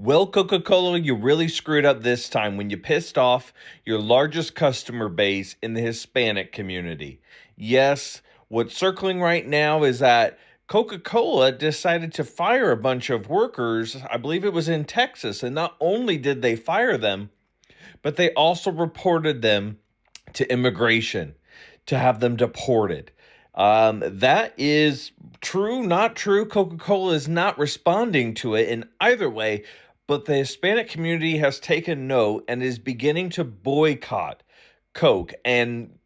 Well, Coca-Cola, you really screwed up this time when you pissed off your largest customer base in the Hispanic community. Yes, what's circling right now is that Coca-Cola decided to fire a bunch of workers. I believe it was in Texas. And not only did they fire them, but they also reported them to immigration to have them deported. That is true, not true. Coca-Cola is not responding to it in either way, but the Hispanic community has taken note and is beginning to boycott Coke, and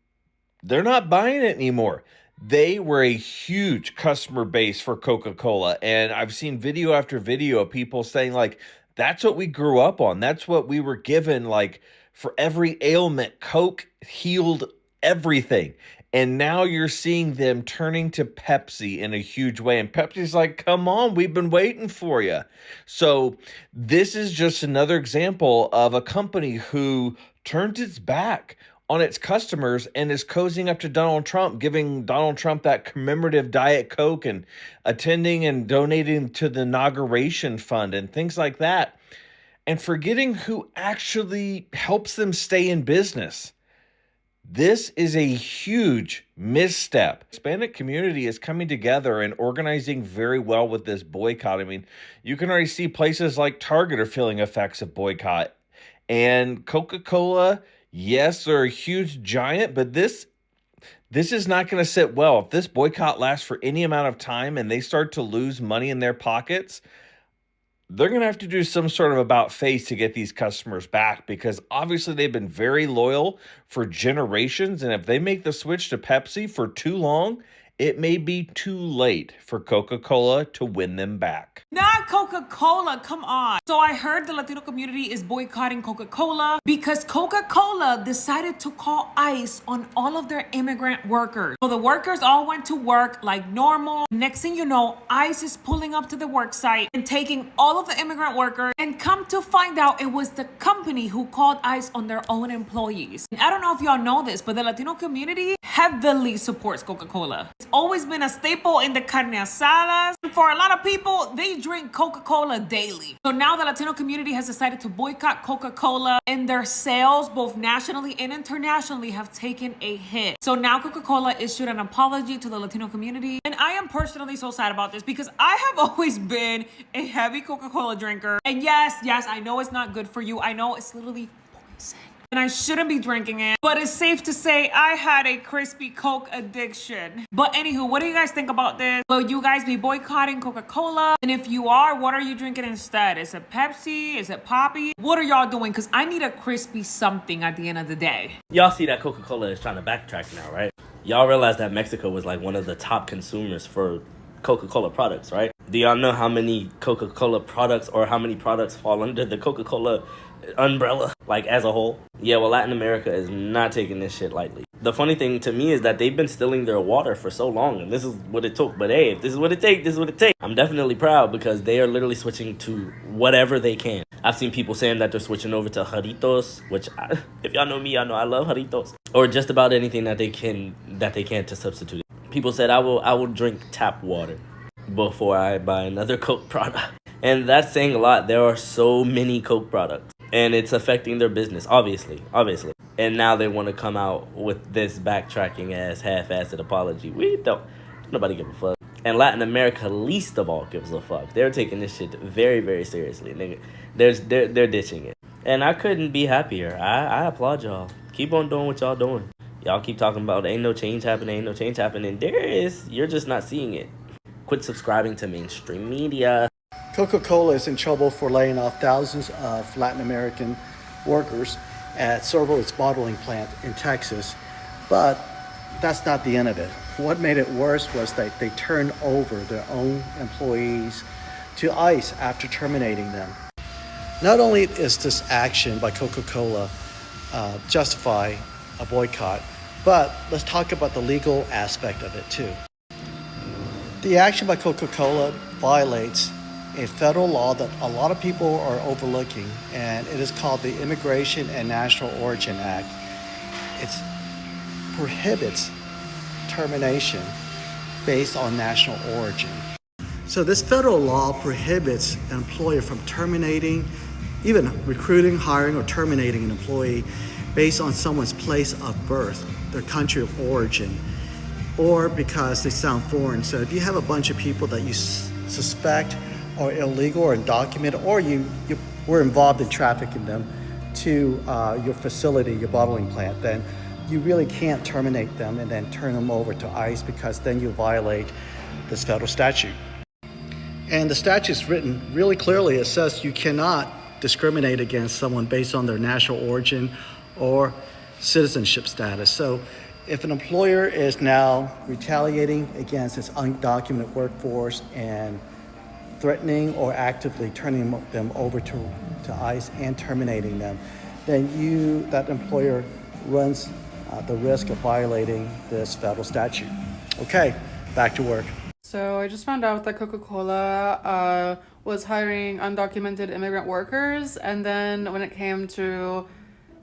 they're not buying it anymore. They were a huge customer base for Coca-Cola, and I've seen video after video of people saying, like, that's what we grew up on. That's what we were given, like, for every ailment. Coke healed everything. And now you're seeing them turning to Pepsi in a huge way. And Pepsi's like, come on, we've been waiting for you. So this is just another example of a company who turned its back on its customers and is cozying up to Donald Trump, giving Donald Trump that commemorative Diet Coke and attending and donating to the inauguration fund and things like that, and forgetting who actually helps them stay in business. This is a huge misstep. The Hispanic community is coming together and organizing very well with this boycott. I mean, you can already see places like Target are feeling effects of boycott. And Coca-Cola, yes, they're a huge giant, but this is not going to sit well. If this boycott lasts for any amount of time and they start to lose money in their pockets, they're going to have to do some sort of about face to get these customers back, because obviously they've been very loyal for generations. And if they make the switch to Pepsi for too long, it may be too late for Coca-Cola to win them back. Not Coca-Cola, come on. So I heard the Latino community is boycotting Coca-Cola because Coca-Cola decided to call ICE on all of their immigrant workers. So the workers all went to work like normal. Next thing you know, ICE is pulling up to the work site and taking all of the immigrant workers, and come to find out it was the company who called ICE on their own employees. And I don't know if y'all know this, but the Latino community heavily supports Coca-Cola. It's always been a staple in the carne asadas. And for a lot of people, they drink Coca-Cola daily. So now the Latino community has decided to boycott Coca-Cola, and their sales, both nationally and internationally, have taken a hit. So now Coca-Cola issued an apology to the Latino community. And I am personally so sad about this because I have always been a heavy Coca-Cola drinker. And yes, I know it's not good for you. I know it's literally poison, and I shouldn't be drinking it, but it's safe to say I had a crispy Coke addiction. But anywho, what do you guys think about this? Will you guys be boycotting Coca-Cola? And if you are, what are you drinking instead? Is it Pepsi? Is it Poppy? What are y'all doing? Because I need a crispy something at the end of the day. Y'all see that Coca-Cola is trying to backtrack now, right? Y'all realize that Mexico was like one of the top consumers for Coca-Cola products, right? Do y'all know how many Coca-Cola products or how many products fall under the Coca-Cola umbrella, like as a whole? Yeah, well, Latin America is not taking this shit lightly. The funny thing to me is that they've been stealing their water for so long, and this is what it took. But hey, if this is what it takes, this is what it takes. I'm definitely proud because they are literally switching to whatever they can. I've seen people saying that they're switching over to Jarritos, which if y'all know me, y'all know I love Jarritos, or just about anything that they can to substitute it. People said I will drink tap water before I buy another Coke product. And that's saying a lot. There are so many Coke products, and it's affecting their business, obviously. And now they want to come out with this backtracking ass half-assed apology. Nobody give a fuck. And Latin America least of all gives a fuck. They're taking this shit very, very seriously. Nigga. They're ditching it. And I couldn't be happier. I applaud y'all. Keep on doing what y'all doing. Y'all keep talking about ain't no change happening. There is. You're just not seeing it. Quit subscribing to mainstream media. Coca-Cola is in trouble for laying off thousands of Latin American workers at Servo's bottling plant in Texas. But that's not the end of it. What made it worse was that they turned over their own employees to ICE after terminating them. Not only is this action by Coca-Cola justify a boycott, but let's talk about the legal aspect of it too. The action by Coca-Cola violates a federal law that a lot of people are overlooking, and it is called the Immigration and National Origin Act. It prohibits termination based on national origin. So this federal law prohibits an employer from terminating, even recruiting, hiring, or terminating an employee based on someone's place of birth, their country of origin, or because they sound foreign. So if you have a bunch of people that you suspect are illegal or undocumented, or you were involved in trafficking them to your facility, your bottling plant, then you really can't terminate them and then turn them over to ICE, because then you violate this federal statute. And the statute's written really clearly. It says you cannot discriminate against someone based on their national origin or citizenship status. So if an employer is now retaliating against its undocumented workforce and threatening or actively turning them over to ICE and terminating them, then that employer runs the risk of violating this federal statute. Okay, back to work. So I just found out that Coca-Cola was hiring undocumented immigrant workers, and then when it came to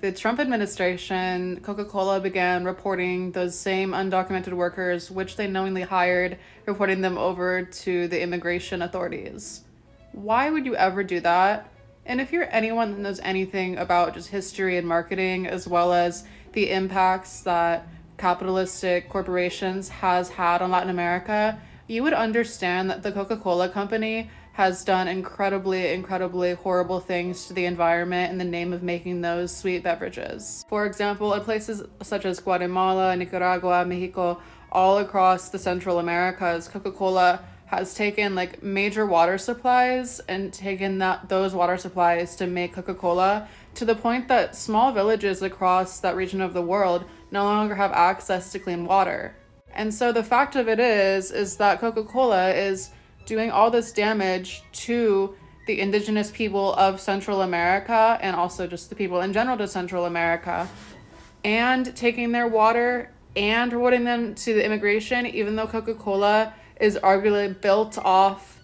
the Trump administration, Coca-Cola began reporting those same undocumented workers, which they knowingly hired, reporting them over to the immigration authorities. Why would you ever do that? And if you're anyone that knows anything about just history and marketing, as well as the impacts that capitalistic corporations has had on Latin America, you would understand that the Coca-Cola company has done incredibly horrible things to the environment in the name of making those sweet beverages. For example, in places such as Guatemala, Nicaragua, Mexico, all across the Central Americas, Coca-Cola has taken like major water supplies and taken those water supplies to make Coca-Cola, to the point that small villages across that region of the world no longer have access to clean water. And so the fact of it is that Coca-Cola is doing all this damage to the indigenous people of Central America, and also just the people in general to Central America, and taking their water and rewarding them to the immigration, even though Coca-Cola is arguably built off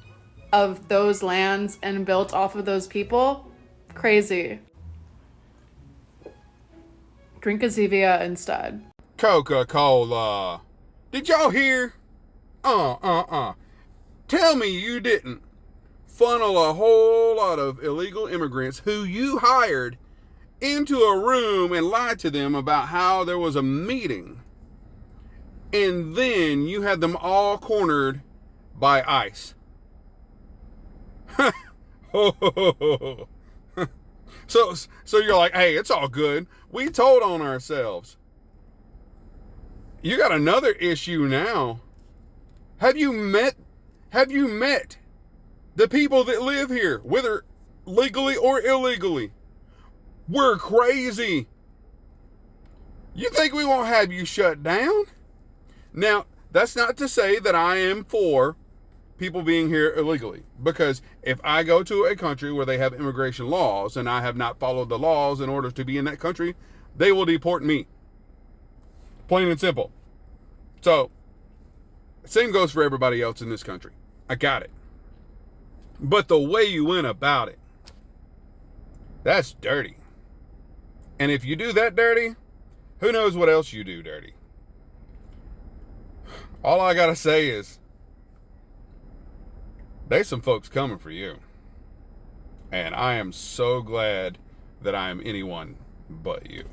of those lands and built off of those people. Crazy. Drink a Zevia instead. Coca-Cola. Did y'all hear? Tell me you didn't funnel a whole lot of illegal immigrants who you hired into a room and lied to them about how there was a meeting, and then you had them all cornered by ICE. So you're like, hey, it's all good. We told on ourselves. You got another issue now. Have you met the people that live here, whether legally or illegally? We're crazy. You think we won't have you shut down? Now, that's not to say that I am for people being here illegally, because if I go to a country where they have immigration laws and I have not followed the laws in order to be in that country, they will deport me. Plain and simple. So, same goes for everybody else in this country. I got it. But the way you went about it, that's dirty. And if you do that dirty, who knows what else you do dirty. All I gotta say is, there's some folks coming for you. And I am so glad that I am anyone but you.